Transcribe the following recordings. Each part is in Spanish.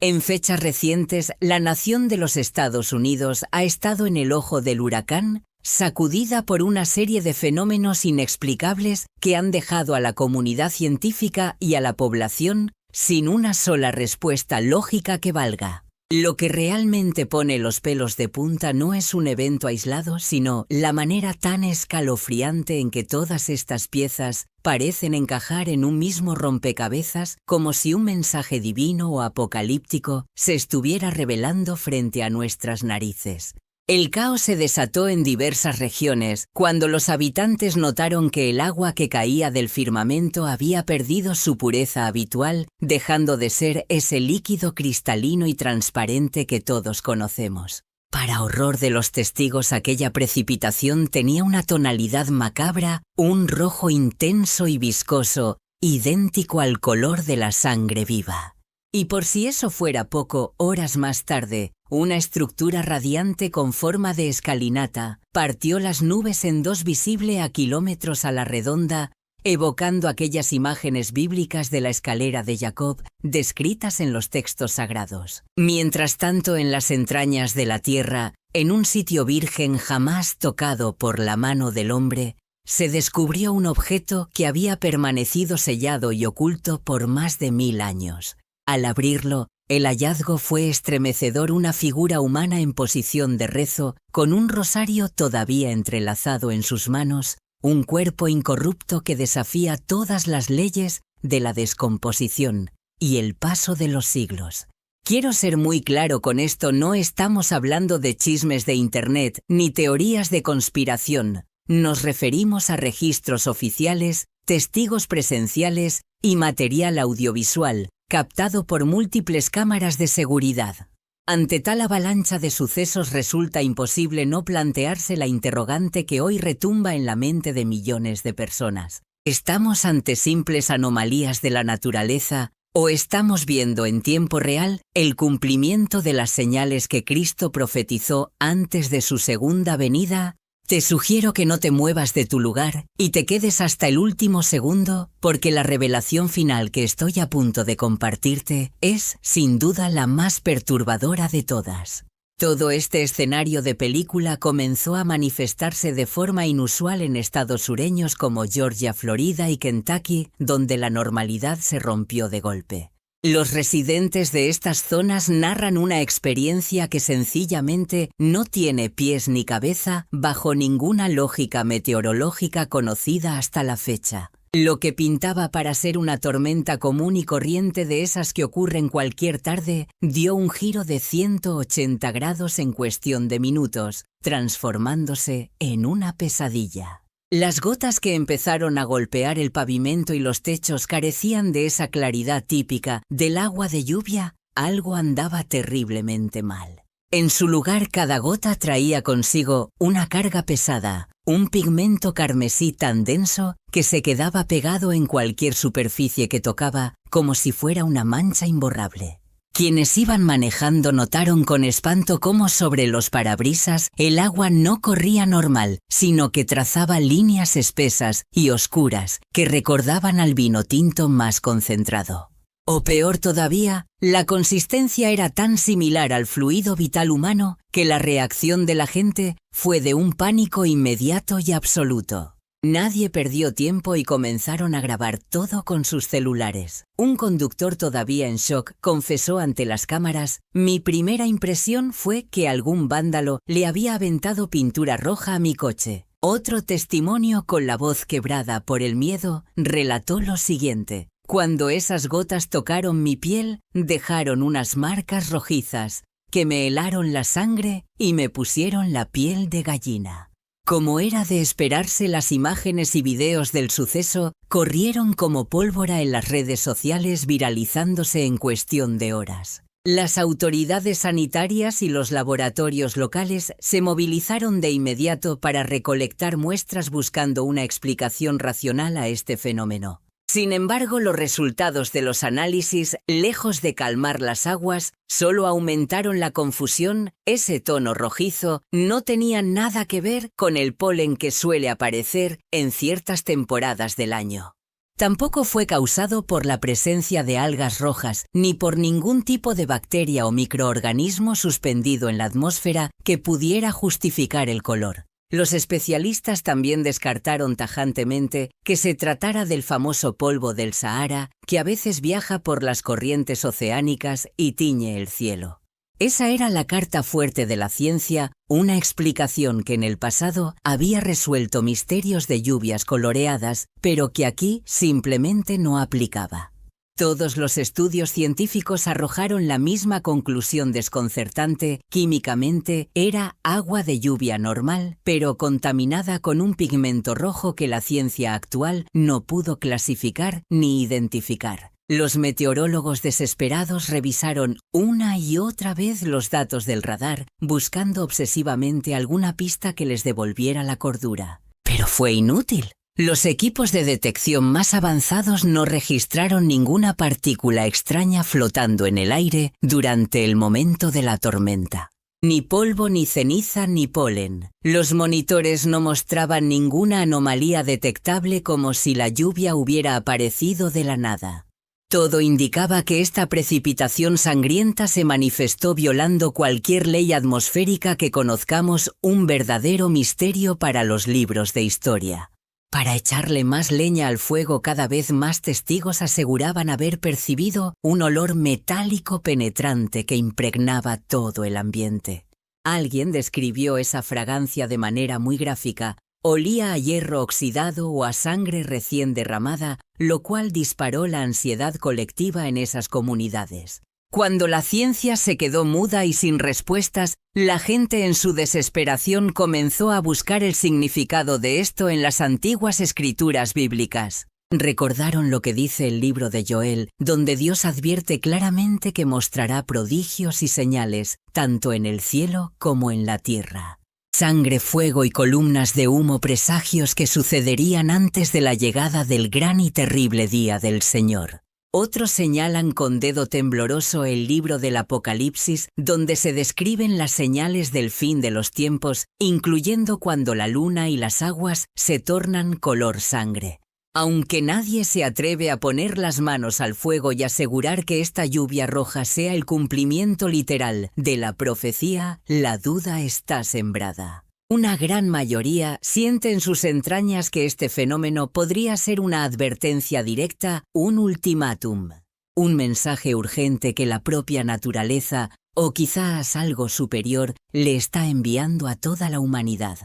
En fechas recientes, la nación de los Estados Unidos ha estado en el ojo del huracán, sacudida por una serie de fenómenos inexplicables que han dejado a la comunidad científica y a la población sin una sola respuesta lógica que valga. Lo que realmente pone los pelos de punta no es un evento aislado, sino la manera tan escalofriante en que todas estas piezas parecen encajar en un mismo rompecabezas, como si un mensaje divino o apocalíptico se estuviera revelando frente a nuestras narices. El caos se desató en diversas regiones cuando los habitantes notaron que el agua que caía del firmamento había perdido su pureza habitual, dejando de ser ese líquido cristalino y transparente que todos conocemos. Para horror de los testigos, aquella precipitación tenía una tonalidad macabra, un rojo intenso y viscoso, idéntico al color de la sangre viva. Y por si eso fuera poco, horas más tarde, una estructura radiante con forma de escalinata partió las nubes en dos visible a kilómetros a la redonda, evocando aquellas imágenes bíblicas de la escalera de Jacob descritas en los textos sagrados. Mientras tanto, en las entrañas de la tierra, en un sitio virgen jamás tocado por la mano del hombre, se descubrió un objeto que había permanecido sellado y oculto por más de 1000 años. Al abrirlo, el hallazgo fue estremecedor: una figura humana en posición de rezo, con un rosario todavía entrelazado en sus manos, un cuerpo incorrupto que desafía todas las leyes de la descomposición y el paso de los siglos. Quiero ser muy claro con esto: no estamos hablando de chismes de Internet ni teorías de conspiración. Nos referimos a registros oficiales, testigos presenciales y material audiovisual captado por múltiples cámaras de seguridad. Ante tal avalancha de sucesos resulta imposible no plantearse la interrogante que hoy retumba en la mente de millones de personas. ¿Estamos ante simples anomalías de la naturaleza o estamos viendo en tiempo real el cumplimiento de las señales que Cristo profetizó antes de su segunda venida? Te sugiero que no te muevas de tu lugar y te quedes hasta el último segundo, porque la revelación final que estoy a punto de compartirte es, sin duda, la más perturbadora de todas. Todo este escenario de película comenzó a manifestarse de forma inusual en estados sureños como Georgia, Florida y Kentucky, donde la normalidad se rompió de golpe. Los residentes de estas zonas narran una experiencia que sencillamente no tiene pies ni cabeza bajo ninguna lógica meteorológica conocida hasta la fecha. Lo que pintaba para ser una tormenta común y corriente de esas que ocurren cualquier tarde, dio un giro de 180 grados en cuestión de minutos, transformándose en una pesadilla. Las gotas que empezaron a golpear el pavimento y los techos carecían de esa claridad típica del agua de lluvia. Algo andaba terriblemente mal. En su lugar, cada gota traía consigo una carga pesada, un pigmento carmesí tan denso que se quedaba pegado en cualquier superficie que tocaba, como si fuera una mancha imborrable. Quienes iban manejando notaron con espanto cómo sobre los parabrisas el agua no corría normal, sino que trazaba líneas espesas y oscuras que recordaban al vino tinto más concentrado. O peor todavía, la consistencia era tan similar al fluido vital humano que la reacción de la gente fue de un pánico inmediato y absoluto. Nadie perdió tiempo y comenzaron a grabar todo con sus celulares. Un conductor todavía en shock confesó ante las cámaras: mi primera impresión fue que algún vándalo le había aventado pintura roja a mi coche. Otro testimonio, con la voz quebrada por el miedo, relató lo siguiente: cuando esas gotas tocaron mi piel, dejaron unas marcas rojizas que me helaron la sangre y me pusieron la piel de gallina. Como era de esperarse, las imágenes y videos del suceso corrieron como pólvora en las redes sociales, viralizándose en cuestión de horas. Las autoridades sanitarias y los laboratorios locales se movilizaron de inmediato para recolectar muestras buscando una explicación racional a este fenómeno. Sin embargo, los resultados de los análisis, lejos de calmar las aguas, solo aumentaron la confusión. Ese tono rojizo no tenía nada que ver con el polen que suele aparecer en ciertas temporadas del año. Tampoco fue causado por la presencia de algas rojas, ni por ningún tipo de bacteria o microorganismo suspendido en la atmósfera que pudiera justificar el color. Los especialistas también descartaron tajantemente que se tratara del famoso polvo del Sahara, que a veces viaja por las corrientes oceánicas y tiñe el cielo. Esa era la carta fuerte de la ciencia, una explicación que en el pasado había resuelto misterios de lluvias coloreadas, pero que aquí simplemente no aplicaba. Todos los estudios científicos arrojaron la misma conclusión desconcertante: químicamente era agua de lluvia normal, pero contaminada con un pigmento rojo que la ciencia actual no pudo clasificar ni identificar. Los meteorólogos desesperados revisaron una y otra vez los datos del radar, buscando obsesivamente alguna pista que les devolviera la cordura. Pero fue inútil. Los equipos de detección más avanzados no registraron ninguna partícula extraña flotando en el aire durante el momento de la tormenta. Ni polvo, ni ceniza, ni polen. Los monitores no mostraban ninguna anomalía detectable, como si la lluvia hubiera aparecido de la nada. Todo indicaba que esta precipitación sangrienta se manifestó violando cualquier ley atmosférica que conozcamos, un verdadero misterio para los libros de historia. Para echarle más leña al fuego, cada vez más testigos aseguraban haber percibido un olor metálico penetrante que impregnaba todo el ambiente. Alguien describió esa fragancia de manera muy gráfica: olía a hierro oxidado o a sangre recién derramada, lo cual disparó la ansiedad colectiva en esas comunidades. Cuando la ciencia se quedó muda y sin respuestas, la gente en su desesperación comenzó a buscar el significado de esto en las antiguas escrituras bíblicas. Recordaron lo que dice el libro de Joel, donde Dios advierte claramente que mostrará prodigios y señales, tanto en el cielo como en la tierra. Sangre, fuego y columnas de humo, presagios que sucederían antes de la llegada del gran y terrible día del Señor. Otros señalan con dedo tembloroso el libro del Apocalipsis, donde se describen las señales del fin de los tiempos, incluyendo cuando la luna y las aguas se tornan color sangre. Aunque nadie se atreve a poner las manos al fuego y asegurar que esta lluvia roja sea el cumplimiento literal de la profecía, la duda está sembrada. Una gran mayoría siente en sus entrañas que este fenómeno podría ser una advertencia directa, un ultimátum, un mensaje urgente que la propia naturaleza, o quizás algo superior, le está enviando a toda la humanidad.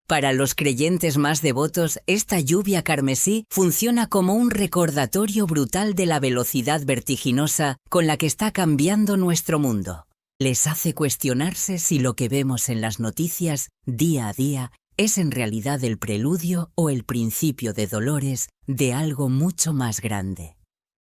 Para los creyentes más devotos, esta lluvia carmesí funciona como un recordatorio brutal de la velocidad vertiginosa con la que está cambiando nuestro mundo. Les hace cuestionarse si lo que vemos en las noticias día a día es en realidad el preludio o el principio de dolores de algo mucho más grande.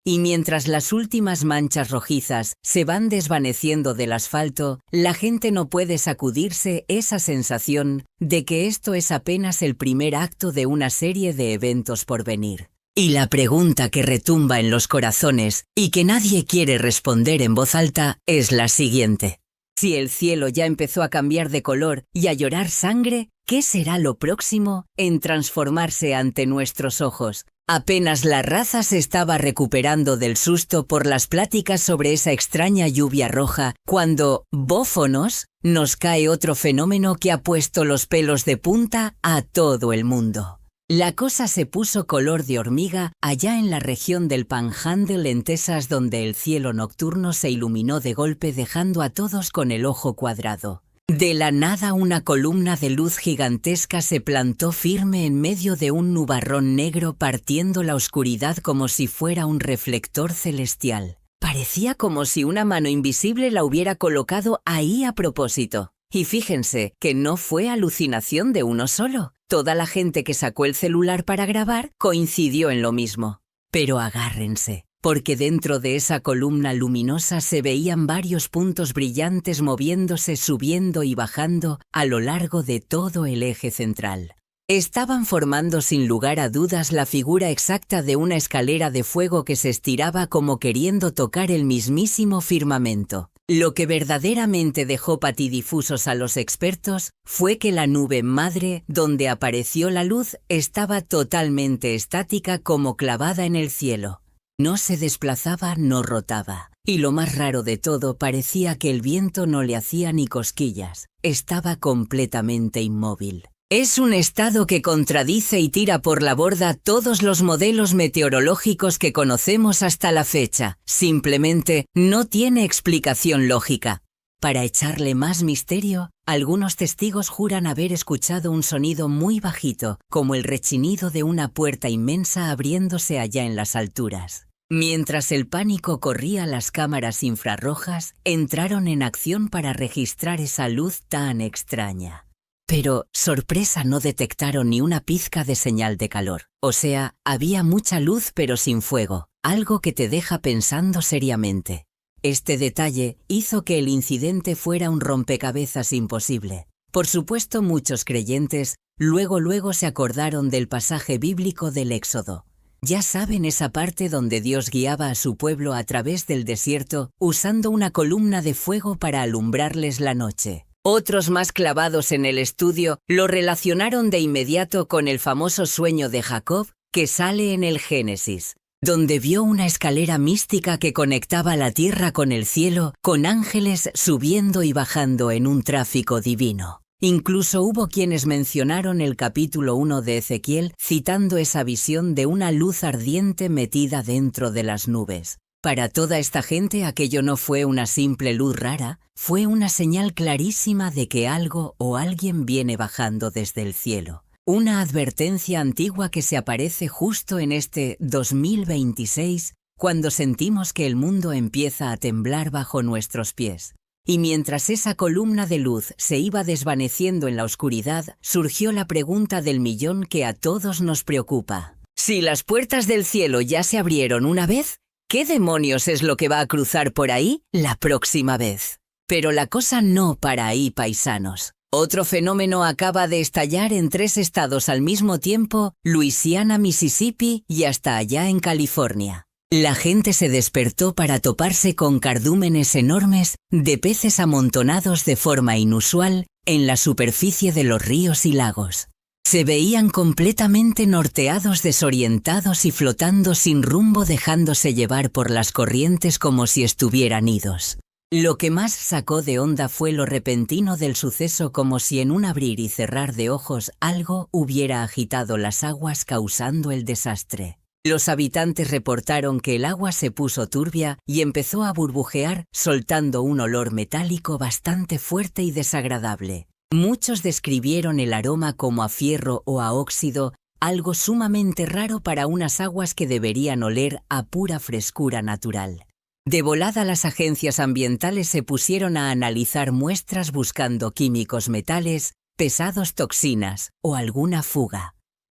Y mientras las últimas manchas rojizas se van desvaneciendo del asfalto, la gente no puede sacudirse esa sensación de que esto es apenas el primer acto de una serie de eventos por venir. Y la pregunta que retumba en los corazones y que nadie quiere responder en voz alta es la siguiente: si el cielo ya empezó a cambiar de color y a llorar sangre, ¿qué será lo próximo en transformarse ante nuestros ojos? Apenas la raza se estaba recuperando del susto por las pláticas sobre esa extraña lluvia roja, cuando, bófonos, nos cae otro fenómeno que ha puesto los pelos de punta a todo el mundo. La cosa se puso color de hormiga allá en la región del Panhandle, en Texas, donde el cielo nocturno se iluminó de golpe, dejando a todos con el ojo cuadrado. De la nada, una columna de luz gigantesca se plantó firme en medio de un nubarrón negro, partiendo la oscuridad como si fuera un reflector celestial. Parecía como si una mano invisible la hubiera colocado ahí a propósito. Y fíjense que no fue alucinación de uno solo. Toda la gente que sacó el celular para grabar coincidió en lo mismo. Pero agárrense, porque dentro de esa columna luminosa se veían varios puntos brillantes moviéndose, subiendo y bajando a lo largo de todo el eje central. Estaban formando sin lugar a dudas la figura exacta de una escalera de fuego que se estiraba como queriendo tocar el mismísimo firmamento. Lo que verdaderamente dejó patidifusos a los expertos fue que la nube madre donde apareció la luz estaba totalmente estática como clavada en el cielo. No se desplazaba, no rotaba. Y lo más raro de todo, parecía que el viento no le hacía ni cosquillas. Estaba completamente inmóvil. Es un estado que contradice y tira por la borda todos los modelos meteorológicos que conocemos hasta la fecha. Simplemente no tiene explicación lógica. Para echarle más misterio, algunos testigos juran haber escuchado un sonido muy bajito, como el rechinido de una puerta inmensa abriéndose allá en las alturas. Mientras el pánico corría, las cámaras infrarrojas entraron en acción para registrar esa luz tan extraña. Pero, sorpresa, no detectaron ni una pizca de señal de calor. O sea, había mucha luz pero sin fuego, algo que te deja pensando seriamente. Este detalle hizo que el incidente fuera un rompecabezas imposible. Por supuesto, muchos creyentes luego se acordaron del pasaje bíblico del Éxodo. Ya saben, esa parte donde Dios guiaba a su pueblo a través del desierto usando una columna de fuego para alumbrarles la noche. Otros más clavados en el estudio lo relacionaron de inmediato con el famoso sueño de Jacob que sale en el Génesis, donde vio una escalera mística que conectaba la tierra con el cielo, con ángeles subiendo y bajando en un tráfico divino. Incluso hubo quienes mencionaron el capítulo 1 de Ezequiel citando esa visión de una luz ardiente metida dentro de las nubes. Para toda esta gente aquello no fue una simple luz rara, fue una señal clarísima de que algo o alguien viene bajando desde el cielo. Una advertencia antigua que se aparece justo en este 2026, cuando sentimos que el mundo empieza a temblar bajo nuestros pies. Y mientras esa columna de luz se iba desvaneciendo en la oscuridad, surgió la pregunta del millón que a todos nos preocupa. Si las puertas del cielo ya se abrieron una vez, ¿qué demonios es lo que va a cruzar por ahí la próxima vez? Pero la cosa no para ahí, paisanos. Otro fenómeno acaba de estallar en 3 estados al mismo tiempo: Luisiana, Mississippi y hasta allá en California. La gente se despertó para toparse con cardúmenes enormes de peces amontonados de forma inusual en la superficie de los ríos y lagos. Se veían completamente norteados, desorientados y flotando sin rumbo, dejándose llevar por las corrientes como si estuvieran idos. Lo que más sacó de onda fue lo repentino del suceso, como si en un abrir y cerrar de ojos algo hubiera agitado las aguas causando el desastre. Los habitantes reportaron que el agua se puso turbia y empezó a burbujear, soltando un olor metálico bastante fuerte y desagradable. Muchos describieron el aroma como a fierro o a óxido, algo sumamente raro para unas aguas que deberían oler a pura frescura natural. De volada las agencias ambientales se pusieron a analizar muestras buscando químicos, metales pesados, toxinas o alguna fuga.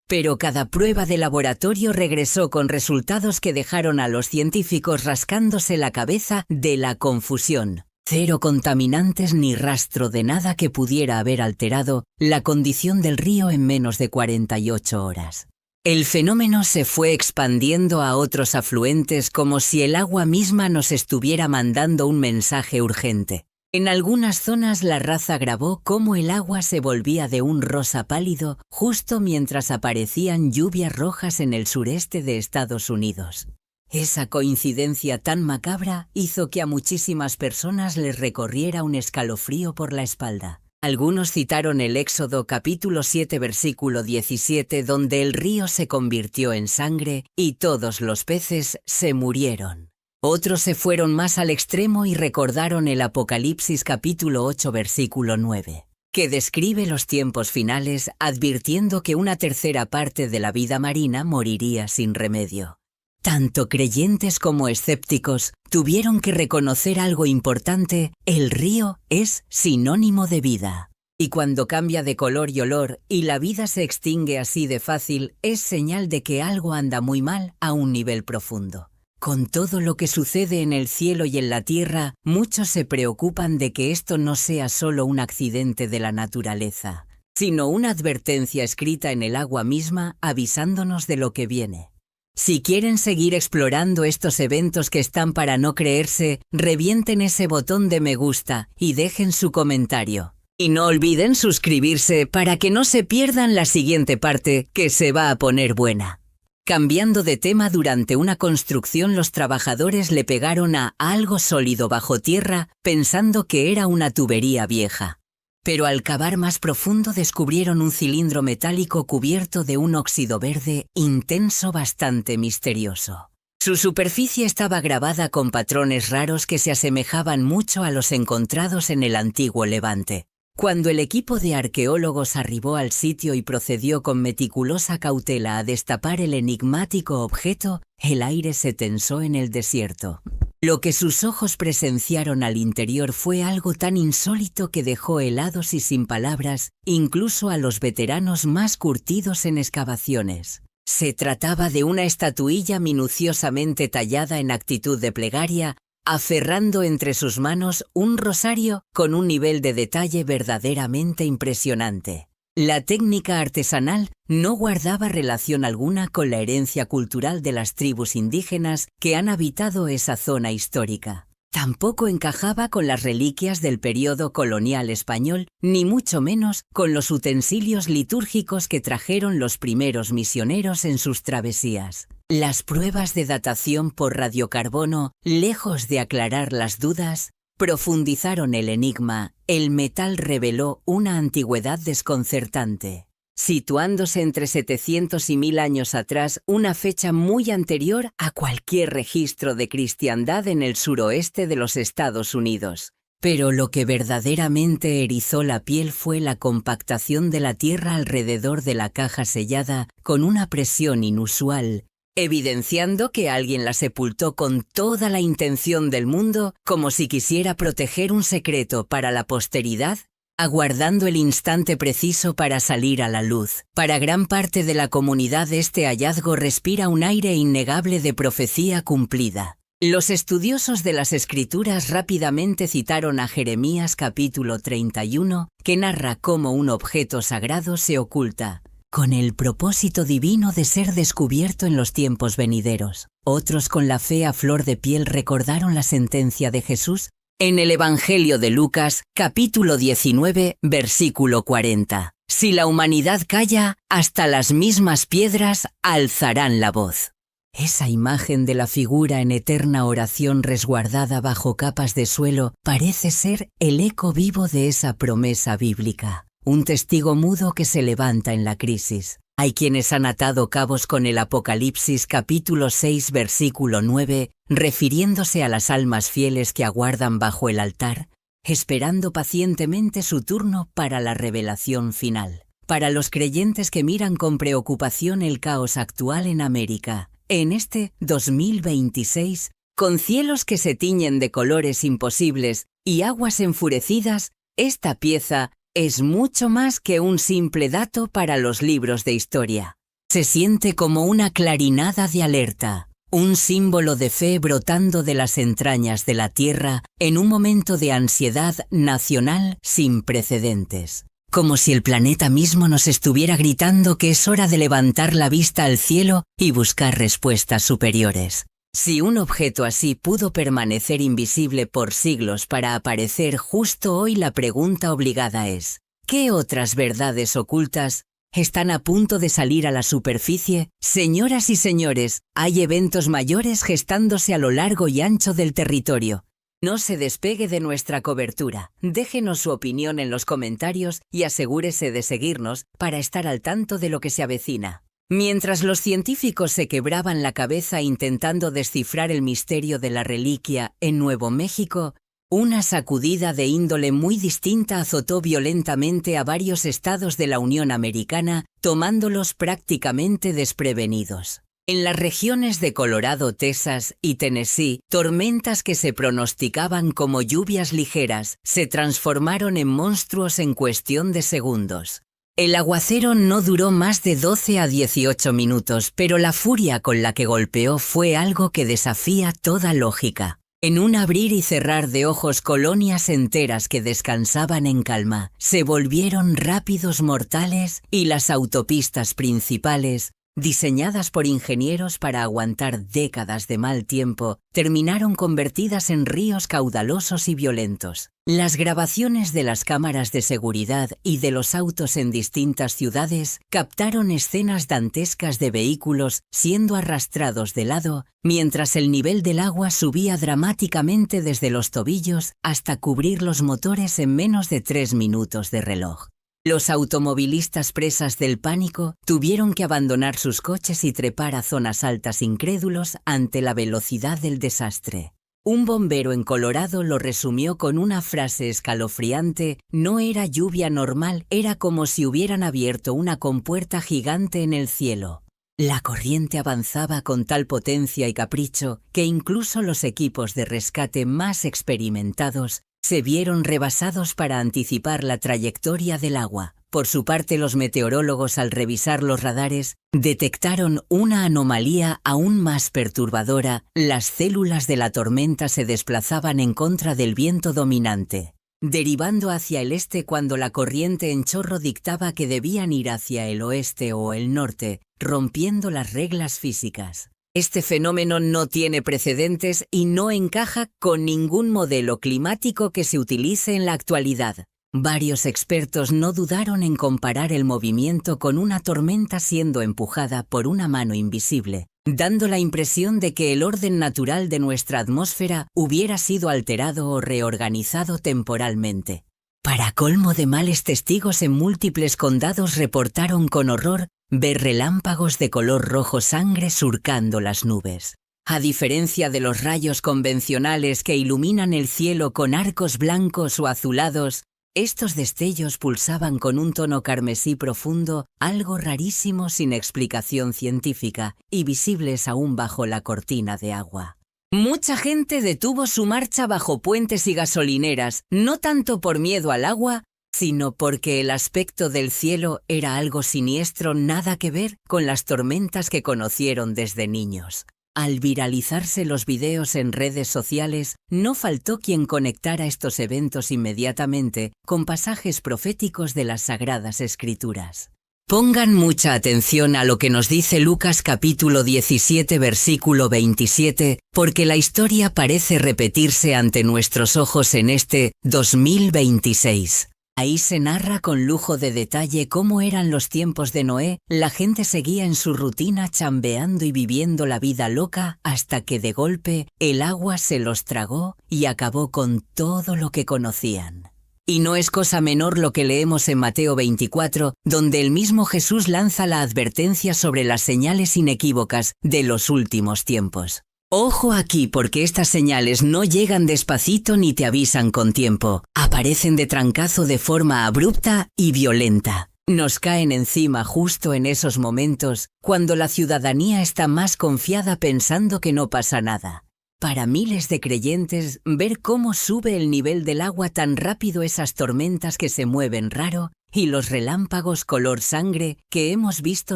Pero cada prueba de laboratorio regresó con resultados que dejaron a los científicos rascándose la cabeza de la confusión. 0 contaminantes ni rastro de nada que pudiera haber alterado la condición del río en menos de 48 horas. El fenómeno se fue expandiendo a otros afluentes como si el agua misma nos estuviera mandando un mensaje urgente. En algunas zonas la raza grabó cómo el agua se volvía de un rosa pálido justo mientras aparecían lluvias rojas en el sureste de Estados Unidos. Esa coincidencia tan macabra hizo que a muchísimas personas les recorriera un escalofrío por la espalda. Algunos citaron el Éxodo capítulo 7 versículo 17, donde el río se convirtió en sangre y todos los peces se murieron. Otros se fueron más al extremo y recordaron el Apocalipsis capítulo 8 versículo 9, que describe los tiempos finales, advirtiendo que una tercera parte de la vida marina moriría sin remedio. Tanto creyentes como escépticos tuvieron que reconocer algo importante: el río es sinónimo de vida. Y cuando cambia de color y olor y la vida se extingue así de fácil, es señal de que algo anda muy mal a un nivel profundo. Con todo lo que sucede en el cielo y en la tierra, muchos se preocupan de que esto no sea solo un accidente de la naturaleza, sino una advertencia escrita en el agua misma avisándonos de lo que viene. Si quieren seguir explorando estos eventos que están para no creerse, revienten ese botón de me gusta y dejen su comentario. Y no olviden suscribirse para que no se pierdan la siguiente parte, que se va a poner buena. Cambiando de tema, durante una construcción los trabajadores le pegaron a algo sólido bajo tierra pensando que era una tubería vieja. Pero al cavar más profundo descubrieron un cilindro metálico cubierto de un óxido verde intenso bastante misterioso. Su superficie estaba grabada con patrones raros que se asemejaban mucho a los encontrados en el antiguo Levante. Cuando el equipo de arqueólogos arribó al sitio y procedió con meticulosa cautela a destapar el enigmático objeto, el aire se tensó en el desierto. Lo que sus ojos presenciaron al interior fue algo tan insólito que dejó helados y sin palabras, incluso a los veteranos más curtidos en excavaciones. Se trataba de una estatuilla minuciosamente tallada en actitud de plegaria, aferrando entre sus manos un rosario con un nivel de detalle verdaderamente impresionante. La técnica artesanal no guardaba relación alguna con la herencia cultural de las tribus indígenas que han habitado esa zona histórica. Tampoco encajaba con las reliquias del periodo colonial español, ni mucho menos con los utensilios litúrgicos que trajeron los primeros misioneros en sus travesías. Las pruebas de datación por radiocarbono, lejos de aclarar las dudas, profundizaron el enigma. El metal reveló una antigüedad desconcertante, situándose entre 700 y 1000 años atrás, una fecha muy anterior a cualquier registro de cristiandad en el suroeste de los Estados Unidos. Pero lo que verdaderamente erizó la piel fue la compactación de la tierra alrededor de la caja sellada con una presión inusual, evidenciando que alguien la sepultó con toda la intención del mundo, como si quisiera proteger un secreto para la posteridad, aguardando el instante preciso para salir a la luz. Para gran parte de la comunidad este hallazgo respira un aire innegable de profecía cumplida. Los estudiosos de las Escrituras rápidamente citaron a Jeremías capítulo 31, que narra cómo un objeto sagrado se oculta, con el propósito divino de ser descubierto en los tiempos venideros. Otros, con la fe a flor de piel, recordaron la sentencia de Jesús en el Evangelio de Lucas, capítulo 19, versículo 40. Si la humanidad calla, hasta las mismas piedras alzarán la voz. Esa imagen de la figura en eterna oración resguardada bajo capas de suelo parece ser el eco vivo de esa promesa bíblica. Un testigo mudo que se levanta en la crisis. Hay quienes han atado cabos con el Apocalipsis capítulo 6 versículo 9, refiriéndose a las almas fieles que aguardan bajo el altar, esperando pacientemente su turno para la revelación final. Para los creyentes que miran con preocupación el caos actual en América, en este 2026, con cielos que se tiñen de colores imposibles y aguas enfurecidas, esta pieza es mucho más que un simple dato para los libros de historia. Se siente como una clarinada de alerta, un símbolo de fe brotando de las entrañas de la tierra en un momento de ansiedad nacional sin precedentes. Como si el planeta mismo nos estuviera gritando que es hora de levantar la vista al cielo y buscar respuestas superiores. Si un objeto así pudo permanecer invisible por siglos para aparecer justo hoy, la pregunta obligada es: ¿qué otras verdades ocultas están a punto de salir a la superficie? Señoras y señores, hay eventos mayores gestándose a lo largo y ancho del territorio. No se despegue de nuestra cobertura. Déjenos su opinión en los comentarios y asegúrese de seguirnos para estar al tanto de lo que se avecina. Mientras los científicos se quebraban la cabeza intentando descifrar el misterio de la reliquia en Nuevo México, una sacudida de índole muy distinta azotó violentamente a varios estados de la Unión Americana, tomándolos prácticamente desprevenidos. En las regiones de Colorado, Texas y Tennessee, tormentas que se pronosticaban como lluvias ligeras se transformaron en monstruos en cuestión de segundos. El aguacero no duró más de 12 a 18 minutos, pero la furia con la que golpeó fue algo que desafía toda lógica. En un abrir y cerrar de ojos, colonias enteras que descansaban en calma se volvieron rápidos mortales y las autopistas principales, diseñadas por ingenieros para aguantar décadas de mal tiempo, terminaron convertidas en ríos caudalosos y violentos. Las grabaciones de las cámaras de seguridad y de los autos en distintas ciudades captaron escenas dantescas de vehículos siendo arrastrados de lado, mientras el nivel del agua subía dramáticamente desde los tobillos hasta cubrir los motores en menos de 3 minutos de reloj. Los automovilistas presas del pánico tuvieron que abandonar sus coches y trepar a zonas altas incrédulos ante la velocidad del desastre. Un bombero en Colorado lo resumió con una frase escalofriante: no era lluvia normal, era como si hubieran abierto una compuerta gigante en el cielo. La corriente avanzaba con tal potencia y capricho que incluso los equipos de rescate más experimentados se vieron rebasados para anticipar la trayectoria del agua. Por su parte, los meteorólogos, al revisar los radares, detectaron una anomalía aún más perturbadora: las células de la tormenta se desplazaban en contra del viento dominante, derivando hacia el este cuando la corriente en chorro dictaba que debían ir hacia el oeste o el norte, rompiendo las reglas físicas. Este fenómeno no tiene precedentes y no encaja con ningún modelo climático que se utilice en la actualidad. Varios expertos no dudaron en comparar el movimiento con una tormenta siendo empujada por una mano invisible, dando la impresión de que el orden natural de nuestra atmósfera hubiera sido alterado o reorganizado temporalmente. Para colmo de males, testigos en múltiples condados reportaron con horror ver relámpagos de color rojo sangre surcando las nubes. A diferencia de los rayos convencionales que iluminan el cielo con arcos blancos o azulados, estos destellos pulsaban con un tono carmesí profundo, algo rarísimo sin explicación científica, y visibles aún bajo la cortina de agua. Mucha gente detuvo su marcha bajo puentes y gasolineras, no tanto por miedo al agua, sino porque el aspecto del cielo era algo siniestro, nada que ver con las tormentas que conocieron desde niños. Al viralizarse los videos en redes sociales, no faltó quien conectara estos eventos inmediatamente con pasajes proféticos de las Sagradas Escrituras. Pongan mucha atención a lo que nos dice Lucas capítulo 17 versículo 27, porque la historia parece repetirse ante nuestros ojos en este 2026. Ahí se narra con lujo de detalle cómo eran los tiempos de Noé. La gente seguía en su rutina chambeando y viviendo la vida loca hasta que de golpe el agua se los tragó y acabó con todo lo que conocían. Y no es cosa menor lo que leemos en Mateo 24, donde el mismo Jesús lanza la advertencia sobre las señales inequívocas de los últimos tiempos. Ojo aquí, porque estas señales no llegan despacito ni te avisan con tiempo. Aparecen de trancazo de forma abrupta y violenta. Nos caen encima justo en esos momentos, cuando la ciudadanía está más confiada pensando que no pasa nada. Para miles de creyentes, ver cómo sube el nivel del agua tan rápido, esas tormentas que se mueven raro y los relámpagos color sangre que hemos visto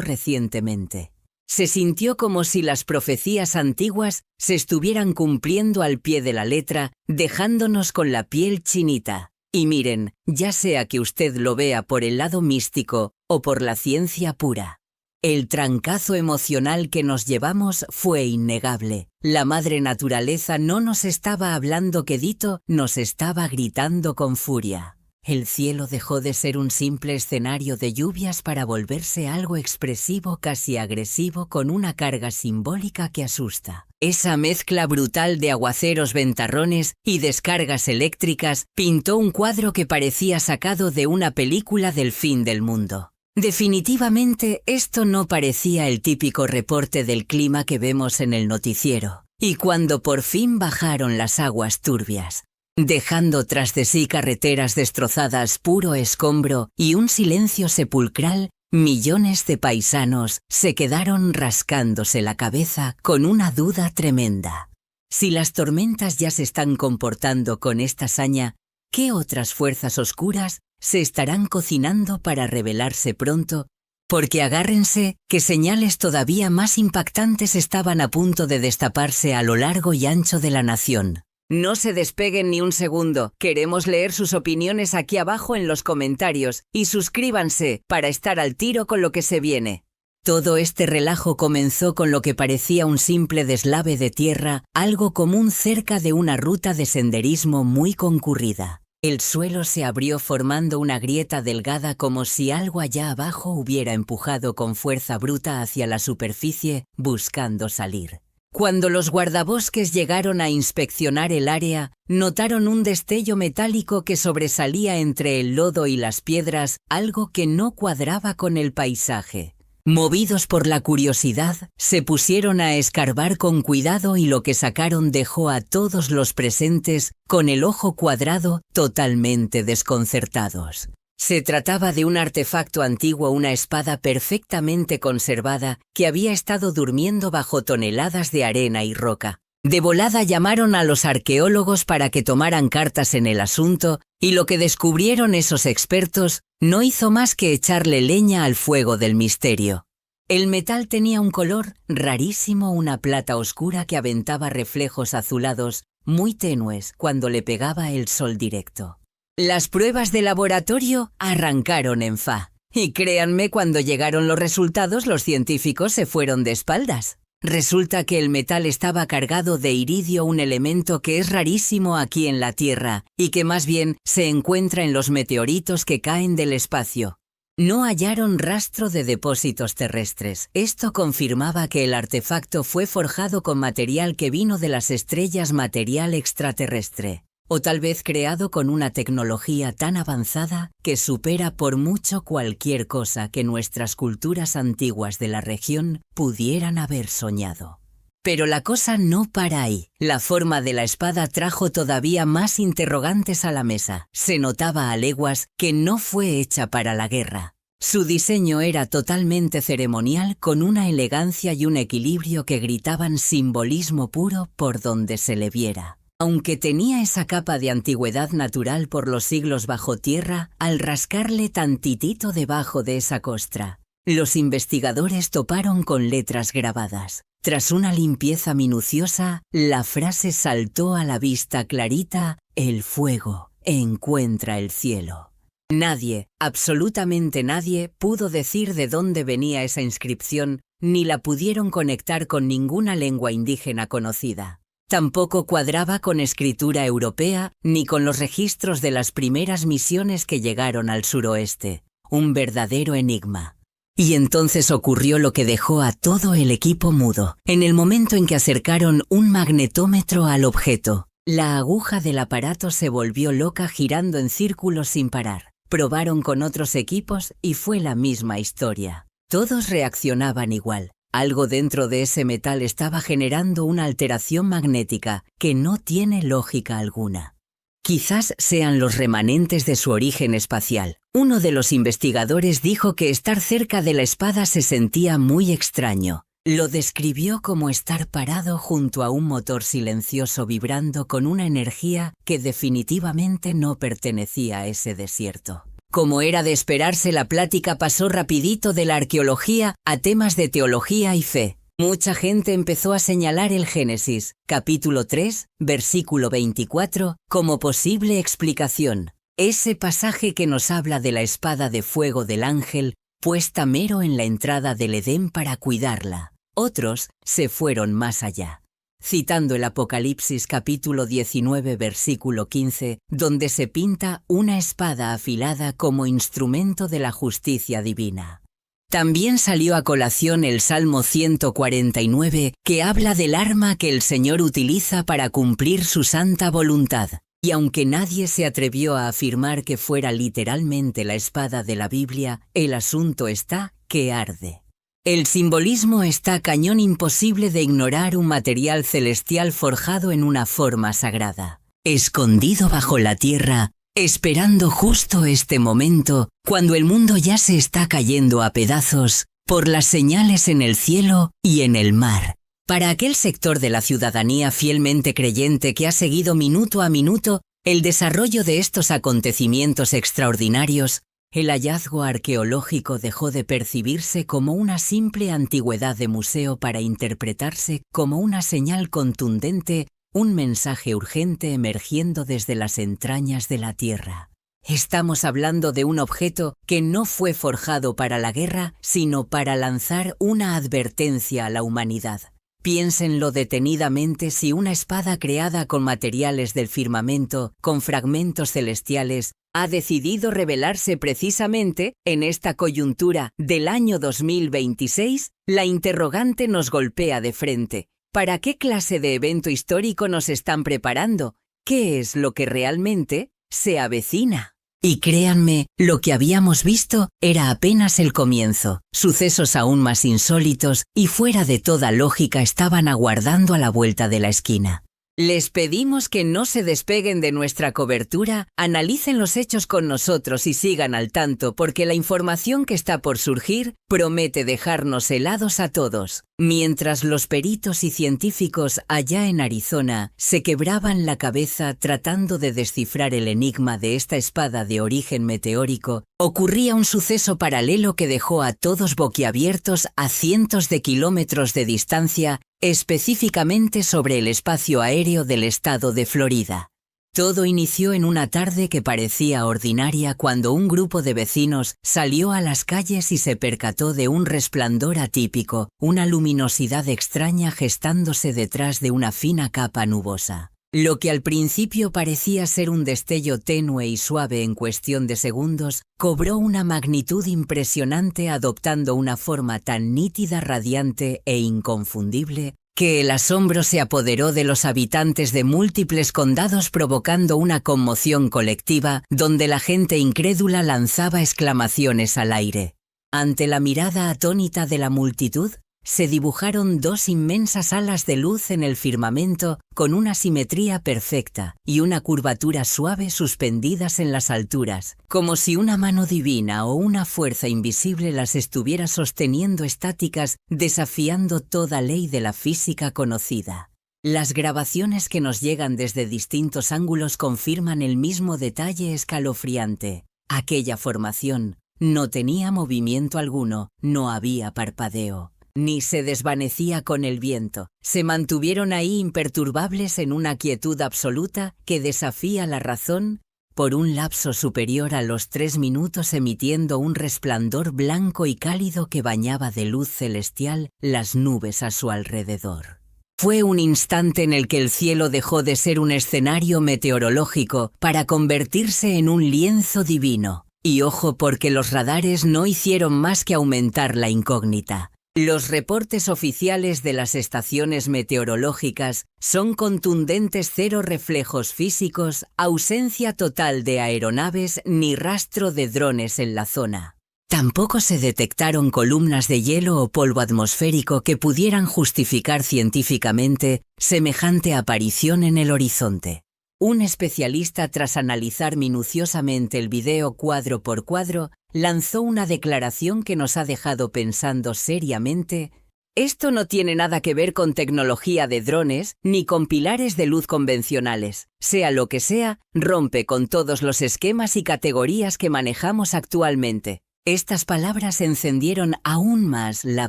recientemente. Se sintió como si las profecías antiguas se estuvieran cumpliendo al pie de la letra, dejándonos con la piel chinita. Y miren, ya sea que usted lo vea por el lado místico o por la ciencia pura, el trancazo emocional que nos llevamos fue innegable. La madre naturaleza no nos estaba hablando quedito, nos estaba gritando con furia. El cielo dejó de ser un simple escenario de lluvias para volverse algo expresivo, casi agresivo, con una carga simbólica que asusta. Esa mezcla brutal de aguaceros, ventarrones y descargas eléctricas pintó un cuadro que parecía sacado de una película del fin del mundo. Definitivamente, esto no parecía el típico reporte del clima que vemos en el noticiero. Y cuando por fin bajaron las aguas turbias, dejando tras de sí carreteras destrozadas, puro escombro y un silencio sepulcral, millones de paisanos se quedaron rascándose la cabeza con una duda tremenda. Si las tormentas ya se están comportando con esta saña, ¿qué otras fuerzas oscuras se estarán cocinando para revelarse pronto? Porque agárrense, que señales todavía más impactantes estaban a punto de destaparse a lo largo y ancho de la nación. No se despeguen ni un segundo, queremos leer sus opiniones aquí abajo en los comentarios y suscríbanse para estar al tiro con lo que se viene. Todo este relajo comenzó con lo que parecía un simple deslave de tierra, algo común cerca de una ruta de senderismo muy concurrida. El suelo se abrió formando una grieta delgada como si algo allá abajo hubiera empujado con fuerza bruta hacia la superficie, buscando salir. Cuando los guardabosques llegaron a inspeccionar el área, notaron un destello metálico que sobresalía entre el lodo y las piedras, algo que no cuadraba con el paisaje. Movidos por la curiosidad, se pusieron a escarbar con cuidado y lo que sacaron dejó a todos los presentes con el ojo cuadrado, totalmente desconcertados. Se trataba de un artefacto antiguo, una espada perfectamente conservada que había estado durmiendo bajo toneladas de arena y roca. De volada llamaron a los arqueólogos para que tomaran cartas en el asunto y lo que descubrieron esos expertos no hizo más que echarle leña al fuego del misterio. El metal tenía un color rarísimo, una plata oscura que aventaba reflejos azulados muy tenues cuando le pegaba el sol directo. Las pruebas de laboratorio arrancaron en fa. Y créanme, cuando llegaron los resultados, los científicos se fueron de espaldas. Resulta que el metal estaba cargado de iridio, un elemento que es rarísimo aquí en la Tierra y que más bien se encuentra en los meteoritos que caen del espacio. No hallaron rastro de depósitos terrestres. Esto confirmaba que el artefacto fue forjado con material que vino de las estrellas, material extraterrestre, o tal vez creado con una tecnología tan avanzada que supera por mucho cualquier cosa que nuestras culturas antiguas de la región pudieran haber soñado. Pero la cosa no para ahí. La forma de la espada trajo todavía más interrogantes a la mesa. Se notaba a leguas que no fue hecha para la guerra. Su diseño era totalmente ceremonial, con una elegancia y un equilibrio que gritaban simbolismo puro por donde se le viera. Aunque tenía esa capa de antigüedad natural por los siglos bajo tierra, al rascarle tantitito debajo de esa costra, los investigadores toparon con letras grabadas. Tras una limpieza minuciosa, la frase saltó a la vista clarita: el fuego encuentra el cielo. Nadie, absolutamente nadie, pudo decir de dónde venía esa inscripción, ni la pudieron conectar con ninguna lengua indígena conocida. Tampoco cuadraba con escritura europea ni con los registros de las primeras misiones que llegaron al suroeste. Un verdadero enigma. Y entonces ocurrió lo que dejó a todo el equipo mudo. En el momento en que acercaron un magnetómetro al objeto, la aguja del aparato se volvió loca girando en círculos sin parar. Probaron con otros equipos y fue la misma historia. Todos reaccionaban igual. Algo dentro de ese metal estaba generando una alteración magnética que no tiene lógica alguna. Quizás sean los remanentes de su origen espacial. Uno de los investigadores dijo que estar cerca de la espada se sentía muy extraño. Lo describió como estar parado junto a un motor silencioso vibrando con una energía que definitivamente no pertenecía a ese desierto. Como era de esperarse, la plática pasó rapidito de la arqueología a temas de teología y fe. Mucha gente empezó a señalar el Génesis, capítulo 3, versículo 24, como posible explicación. Ese pasaje que nos habla de la espada de fuego del ángel, puesta mero en la entrada del Edén para cuidarla. Otros se fueron más allá, citando el Apocalipsis capítulo 19 versículo 15, donde se pinta una espada afilada como instrumento de la justicia divina. También salió a colación el Salmo 149, que habla del arma que el Señor utiliza para cumplir su santa voluntad. Y aunque nadie se atrevió a afirmar que fuera literalmente la espada de la Biblia, el asunto está que arde. El simbolismo está cañón, imposible de ignorar, un material celestial forjado en una forma sagrada, escondido bajo la tierra, esperando justo este momento, cuando el mundo ya se está cayendo a pedazos, por las señales en el cielo y en el mar. Para aquel sector de la ciudadanía fielmente creyente que ha seguido minuto a minuto el desarrollo de estos acontecimientos extraordinarios, el hallazgo arqueológico dejó de percibirse como una simple antigüedad de museo para interpretarse como una señal contundente, un mensaje urgente emergiendo desde las entrañas de la tierra. Estamos hablando de un objeto que no fue forjado para la guerra, sino para lanzar una advertencia a la humanidad. Piénsenlo detenidamente si una espada creada con materiales del firmamento, con fragmentos celestiales, ha decidido revelarse precisamente en esta coyuntura del año 2026, la interrogante nos golpea de frente. ¿Para qué clase de evento histórico nos están preparando? ¿Qué es lo que realmente se avecina? Y créanme, lo que habíamos visto era apenas el comienzo. Sucesos aún más insólitos y fuera de toda lógica estaban aguardando a la vuelta de la esquina. Les pedimos que no se despeguen de nuestra cobertura, analicen los hechos con nosotros y sigan al tanto, porque la información que está por surgir promete dejarnos helados a todos. Mientras los peritos y científicos allá en Arizona se quebraban la cabeza tratando de descifrar el enigma de esta espada de origen meteórico, ocurría un suceso paralelo que dejó a todos boquiabiertos a cientos de kilómetros de distancia, específicamente sobre el espacio aéreo del estado de Florida. Todo inició en una tarde que parecía ordinaria cuando un grupo de vecinos salió a las calles y se percató de un resplandor atípico, una luminosidad extraña gestándose detrás de una fina capa nubosa. Lo que al principio parecía ser un destello tenue y suave en cuestión de segundos, cobró una magnitud impresionante adoptando una forma tan nítida, radiante e inconfundible, que el asombro se apoderó de los habitantes de múltiples condados provocando una conmoción colectiva donde la gente incrédula lanzaba exclamaciones al aire. Ante la mirada atónita de la multitud, se dibujaron dos inmensas alas de luz en el firmamento con una simetría perfecta y una curvatura suave suspendidas en las alturas, como si una mano divina o una fuerza invisible las estuviera sosteniendo estáticas, desafiando toda ley de la física conocida. Las grabaciones que nos llegan desde distintos ángulos confirman el mismo detalle escalofriante. Aquella formación no tenía movimiento alguno, no había parpadeo. Ni se desvanecía con el viento. Se mantuvieron ahí imperturbables en una quietud absoluta que desafía la razón por un lapso superior a los 3 minutos, emitiendo un resplandor blanco y cálido que bañaba de luz celestial las nubes a su alrededor. Fue un instante en el que el cielo dejó de ser un escenario meteorológico para convertirse en un lienzo divino. Y ojo, porque los radares no hicieron más que aumentar la incógnita. Los reportes oficiales de las estaciones meteorológicas son contundentes: 0 reflejos físicos, ausencia total de aeronaves ni rastro de drones en la zona. Tampoco se detectaron columnas de hielo o polvo atmosférico que pudieran justificar científicamente semejante aparición en el horizonte. Un especialista, tras analizar minuciosamente el video cuadro por cuadro, lanzó una declaración que nos ha dejado pensando seriamente. Esto no tiene nada que ver con tecnología de drones ni con pilares de luz convencionales. Sea lo que sea, rompe con todos los esquemas y categorías que manejamos actualmente. Estas palabras encendieron aún más la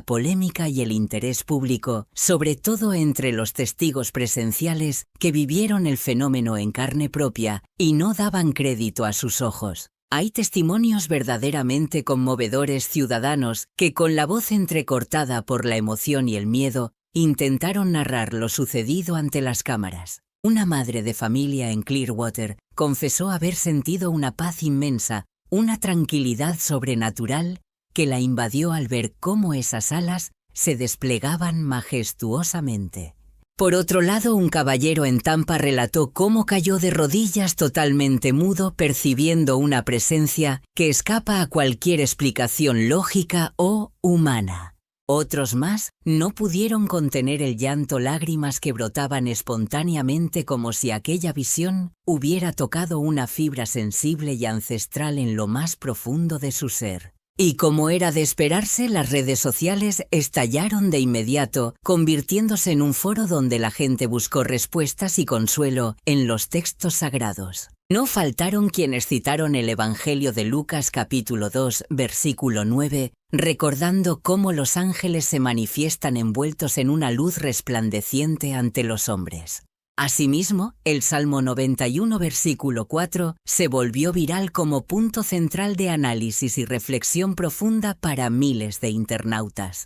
polémica y el interés público, sobre todo entre los testigos presenciales que vivieron el fenómeno en carne propia y no daban crédito a sus ojos. Hay testimonios verdaderamente conmovedores, ciudadanos que, con la voz entrecortada por la emoción y el miedo, intentaron narrar lo sucedido ante las cámaras. Una madre de familia en Clearwater confesó haber sentido una paz inmensa, una tranquilidad sobrenatural que la invadió al ver cómo esas alas se desplegaban majestuosamente. Por otro lado, un caballero en Tampa relató cómo cayó de rodillas totalmente mudo, percibiendo una presencia que escapa a cualquier explicación lógica o humana. Otros más no pudieron contener el llanto, lágrimas que brotaban espontáneamente como si aquella visión hubiera tocado una fibra sensible y ancestral en lo más profundo de su ser. Y como era de esperarse, las redes sociales estallaron de inmediato, convirtiéndose en un foro donde la gente buscó respuestas y consuelo en los textos sagrados. No faltaron quienes citaron el Evangelio de Lucas capítulo 2, versículo 9, recordando cómo los ángeles se manifiestan envueltos en una luz resplandeciente ante los hombres. Asimismo, el Salmo 91, versículo 4, se volvió viral como punto central de análisis y reflexión profunda para miles de internautas.